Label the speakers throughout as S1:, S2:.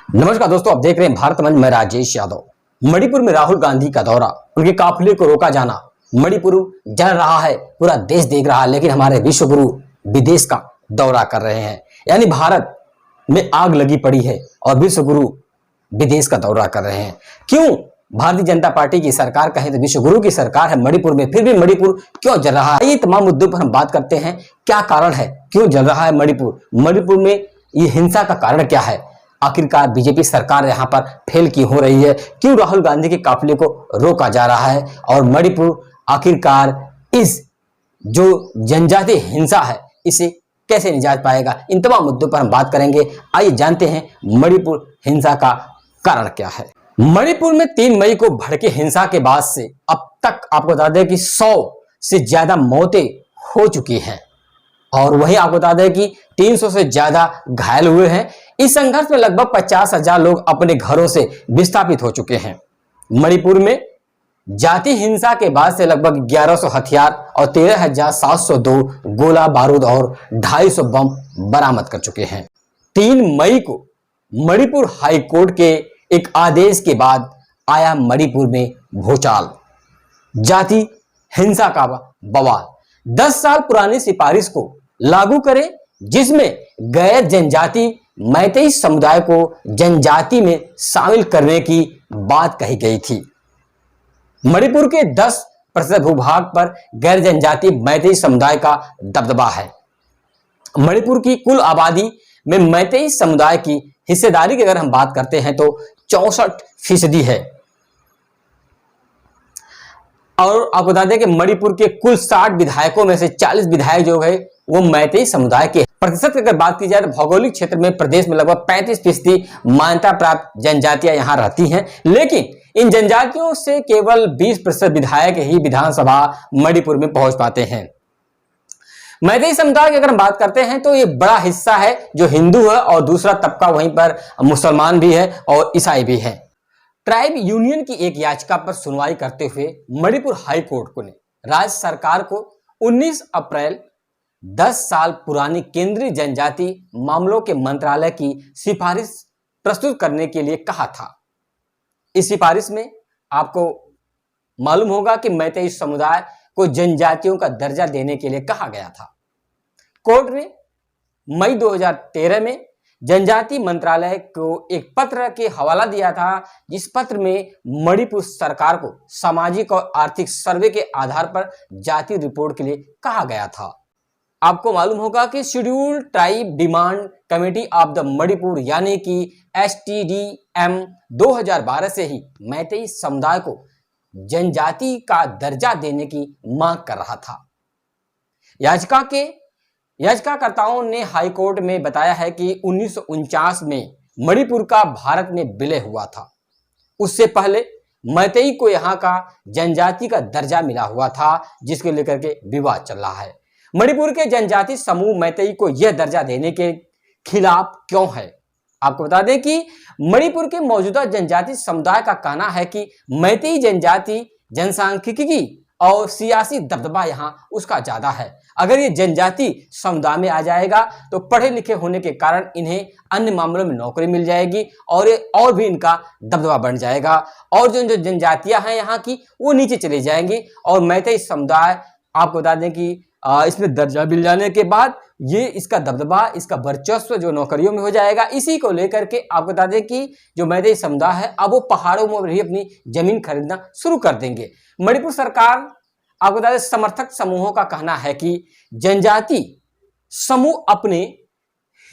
S1: नमस्कार दोस्तों, आप देख रहे हैं भारत मंच। मैं राजेश यादव। मणिपुर में राहुल गांधी का दौरा, उनके काफिले को रोका जाना। मणिपुर जल रहा है, पूरा देश देख रहा है, लेकिन हमारे विश्व गुरु विदेश का दौरा कर रहे हैं। यानी भारत में आग लगी पड़ी है और विश्व गुरु विदेश का दौरा कर रहे हैं। क्यों? भारतीय जनता पार्टी की सरकार कहे तो विश्व गुरु की सरकार है मणिपुर में, फिर भी मणिपुर क्यों जल रहा है? ये तमाम मुद्दों पर हम बात करते हैं। क्या कारण है, क्यों जल रहा है मणिपुर? मणिपुर में ये हिंसा का कारण क्या है? आखिरकार बीजेपी सरकार यहां पर फेल क्यों हो रही है? क्यों राहुल गांधी के काफिले को रोका जा रहा है? और मणिपुर आखिरकार इस जो जनजातीय हिंसा है, इसे कैसे निजात पाएगा? इन तमाम मुद्दों पर हम बात करेंगे। आइए जानते हैं मणिपुर हिंसा का कारण क्या है। मणिपुर में 3 मई को भड़के हिंसा के बाद से अब तक आपको बता दें कि 100 से ज्यादा मौतें हो चुकी हैं और वही आपको बता दें कि 300 से ज्यादा घायल हुए हैं। इस संघर्ष में लगभग 50,000 लोग अपने घरों से विस्थापित हो चुके हैं। मणिपुर में जाति हिंसा के बाद से लगभग 1100 हथियार और 13,702 गोला बारूद और 250 बम बरामद कर चुके हैं। 3 मई को मणिपुर हाई कोर्ट के एक आदेश के बाद आया मणिपुर में भूचाल, जाति हिंसा का बवाल। 10 साल पुरानी सिफारिश को लागू करें, जिसमें गैर जनजाति मैतेई समुदाय को जनजाति में शामिल करने की बात कही गई थी। मणिपुर के 10% भूभाग पर गैर जनजाति मैतेई समुदाय का दबदबा है। मणिपुर की कुल आबादी में मैतेई समुदाय की हिस्सेदारी की अगर हम बात करते हैं तो 64% है। और आपको बता दें कि मणिपुर के कुल 60 विधायकों में से 40 विधायक जो है वो मैतेई समुदाय के। प्रतिशत की अगर बात की जाए तो भौगोलिक क्षेत्र में प्रदेश में लगभग 35% मान्यता प्राप्त जनजातियां यहां रहती हैं, लेकिन इन जनजातियों से केवल 20% विधायक ही विधानसभा मणिपुर में पहुंच पाते हैं। मैतेई समुदाय की अगर हम बात करते हैं तो ये बड़ा हिस्सा है जो हिंदू है और दूसरा तबका वहीं पर मुसलमान भी है और ईसाई भी है। ट्राइब यूनियन की एक याचिका पर सुनवाई करते हुए मणिपुर हाई कोर्ट ने राज्य सरकार को 19 अप्रैल 10 साल पुरानी केंद्रीय जनजाति मामलों के मंत्रालय की सिफारिश प्रस्तुत करने के लिए कहा था। इस सिफारिश में आपको मालूम होगा कि मैतेई समुदाय को जनजातियों का दर्जा देने के लिए कहा गया था। कोर्ट ने मई 2013 में जनजाति मंत्रालय को एक पत्र के हवाला दिया था, जिस पत्र में मणिपुर सरकार को सामाजिक और आर्थिक सर्वे के आधार पर जाति रिपोर्ट के लिए कहा गया था। आपको मालूम होगा कि scheduled tribe demand committee of the Manipur यानी कि STDM 2012 से ही मैतेई समुदाय को जनजाति का दर्जा देने की मांग कर रहा था। याचिकाकर्ताओं ने हाई कोर्ट में बताया है कि 1949 में मणिपुर का भारत में विलय हुआ था। उससे पहले मैतेई को यहां का जनजाति का दर्जा मिला हुआ था, जिसको लेकर के विवाद चल रहा है। मणिपुर के जनजाति समूह मैतेई को यह दर्जा देने के खिलाफ क्यों है? आपको बता दें कि मणिपुर के मौजूदा जनजाति समुदाय का कहना है कि मैतेई जनजाति जनसांख्यिकी और सियासी दबदबा यहां उसका ज्यादा है। अगर ये जनजाति समुदाय में आ जाएगा तो पढ़े लिखे होने के कारण इन्हें अन्य मामलों में नौकरी मिल जाएगी और भी इनका दबदबा बढ़ जाएगा और जो जनजातियां हैं यहाँ की वो नीचे चली जाएंगी। और मैतेई समुदाय आपको बता दें कि इसमें दर्जा मिल जाने के बाद ये इसका दबदबा, इसका वर्चस्व जो नौकरियों में हो जाएगा। इसी को लेकर के आपको बता दें कि जो मैतेई समुदाय है अब वो पहाड़ों में भी अपनी जमीन खरीदना शुरू कर देंगे। मणिपुर सरकार आपको बता दें समर्थक समूहों का कहना है कि जनजाति समूह अपने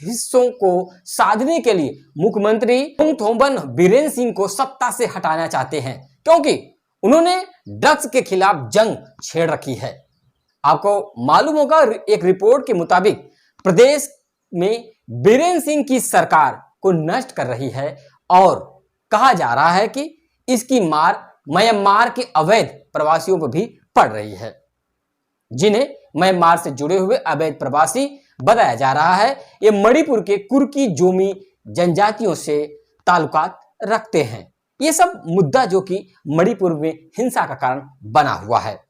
S1: हिस्सों को साधने के लिए मुख्यमंत्री थोम्बन बीरेन सिंह को सत्ता से हटाना चाहते हैं, क्योंकि उन्होंने ड्रग्स के खिलाफ जंग छेड़ रखी है। आपको मालूम होगा एक रिपोर्ट के मुताबिक प्रदेश में बीरेन सिंह की सरकार को नष्ट कर रही है और कहा जा रहा है कि इसकी मार म्यांमार के अवैध प्रवासियों पर भी पड़ रही है, जिन्हें म्यांमार से जुड़े हुए अवैध प्रवासी बताया जा रहा है। ये मणिपुर के कुर्की जोमी जनजातियों से ताल्लुकात रखते हैं। ये सब मुद्दा जो कि मणिपुर में हिंसा का कारण बना हुआ है।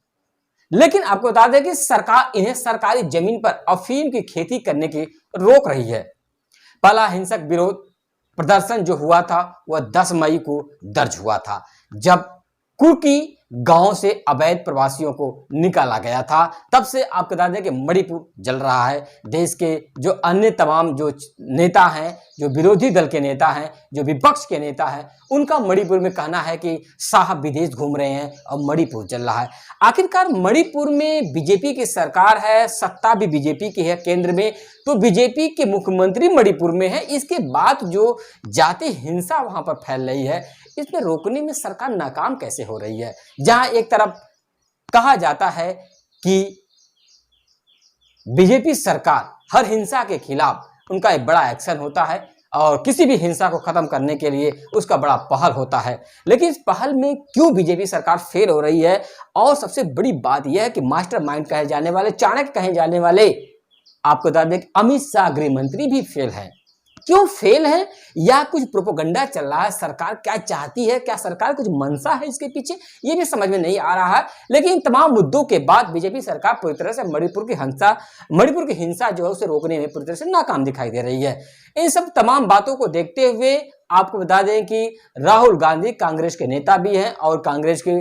S1: लेकिन आपको बता दें कि सरकार इन्हें सरकारी जमीन पर अफीम की खेती करने की रोक रही है। पहला हिंसक विरोध प्रदर्शन जो हुआ था वह 10 मई को दर्ज हुआ था, जब कुर्की गांव से अवैध प्रवासियों को निकाला गया था। तब से आपको बता दें कि मणिपुर जल रहा है। देश के जो अन्य तमाम जो नेता हैं, जो विरोधी दल के नेता हैं, जो विपक्ष के नेता हैं, उनका मणिपुर में कहना है कि साहब विदेश घूम रहे हैं और मणिपुर जल रहा है। आखिरकार मणिपुर में बीजेपी की सरकार है, सत्ता भी बीजेपी की है केंद्र में, तो बीजेपी के मुख्यमंत्री मणिपुर में है। इसके बाद जो जाति हिंसा वहां पर फैल रही है, इसमें रोकने में सरकार नाकाम कैसे हो रही है। जहां एक तरफ कहा जाता है कि बीजेपी सरकार हर हिंसा के खिलाफ उनका एक बड़ा एक्शन होता है और किसी भी हिंसा को खत्म करने के लिए उसका बड़ा पहल होता है, लेकिन इस पहल में क्यों बीजेपी सरकार फेल हो रही है। और सबसे बड़ी बात यह है कि मास्टरमाइंड कहे जाने वाले, चाणक्य कहे जाने वाले, आपको बता दें कि अमित शाह गृह मंत्री भी फेल है। क्यों फेल है, या कुछ प्रोपोगंडा चल रहा है, सरकार क्या चाहती है, क्या सरकार कुछ मंशा है इसके पीछे, ये भी समझ में नहीं आ रहा है। लेकिन इन तमाम मुद्दों के बाद बीजेपी सरकार पूरी तरह से मणिपुर की हिंसा जो है उसे रोकने में पूरी तरह से नाकाम दिखाई दे रही है। इन सब तमाम बातों को देखते हुए आपको बता दें कि राहुल गांधी कांग्रेस के नेता भी हैं और कांग्रेस के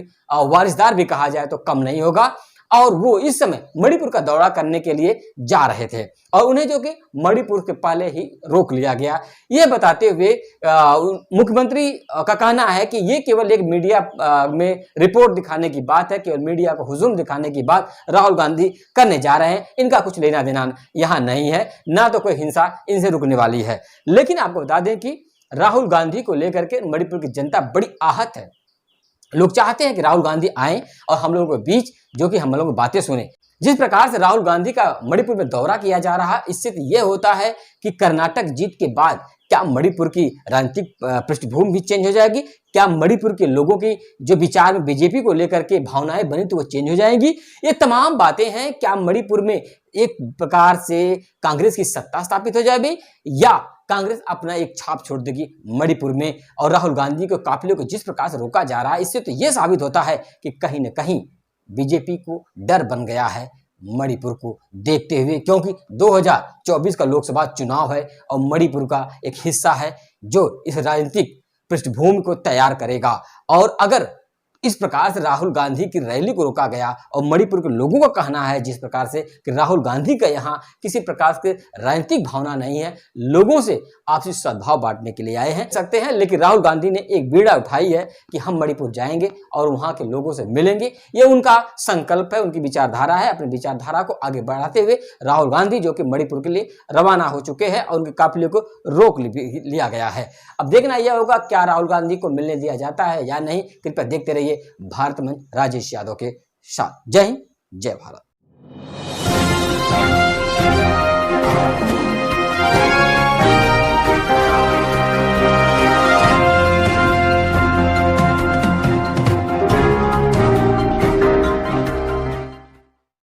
S1: वारिसदार भी कहा जाए तो कम नहीं होगा, और वो इस समय मणिपुर का दौरा करने के लिए जा रहे थे और उन्हें जो कि मणिपुर के पहले ही रोक लिया गया। ये बताते हुए मुख्यमंत्री का कहना है कि ये केवल एक मीडिया में रिपोर्ट दिखाने की बात है, केवल मीडिया को हुजूम दिखाने की बात राहुल गांधी करने जा रहे हैं। इनका कुछ लेना देना यहाँ नहीं है, ना तो कोई हिंसा इनसे रुकने वाली है। लेकिन आपको बता दें कि राहुल गांधी को लेकर के मणिपुर की जनता बड़ी आहत है। लोग चाहते हैं कि राहुल गांधी आए और हम लोगों के बीच जो कि हम लोगों की बातें सुने। जिस प्रकार से राहुल गांधी का मणिपुर में दौरा किया जा रहा है, इससे तो यह होता है कि कर्नाटक जीत के बाद क्या मणिपुर की राजनीतिक पृष्ठभूमि भी चेंज हो जाएगी, क्या मणिपुर के लोगों की जो विचार में बीजेपी को लेकर के भावनाएं बनी तो वो चेंज हो जाएंगी। ये तमाम बातें हैं। क्या मणिपुर में एक प्रकार से कांग्रेस की सत्ता स्थापित हो जाएगी, या कांग्रेस अपना एक छाप छोड़ देगी मणिपुर में। और राहुल गांधी के काफिले को जिस प्रकार से रोका जा रहा है, इससे तो यह साबित होता है कि कहीं न कहीं बीजेपी को डर बन गया है मणिपुर को देखते हुए, क्योंकि 2024 का लोकसभा चुनाव है और मणिपुर का एक हिस्सा है जो इस राजनीतिक पृष्ठभूमि को तैयार करेगा। और अगर इस प्रकार से राहुल गांधी की रैली को रोका गया और मणिपुर के लोगों का कहना है जिस प्रकार से कि राहुल गांधी का यहाँ किसी प्रकार से राजनीतिक भावना नहीं है, लोगों से आपसी सद्भाव बांटने के लिए आए हैं सकते हैं, लेकिन राहुल गांधी ने एक बीड़ा उठाई है कि हम मणिपुर जाएंगे और वहां के लोगों से मिलेंगे। ये उनका संकल्प है, उनकी विचारधारा है। अपनी विचारधारा को आगे बढ़ाते हुए राहुल गांधी जो कि मणिपुर के लिए रवाना हो चुके हैं और उनके काफिले को रोक लिया गया है। अब देखना यह होगा क्या राहुल गांधी को मिलने दिया जाता है या नहीं। कृपया देखते रहिए भारत मंच राजेश यादव के साथ। जय हिंद, जय भारत।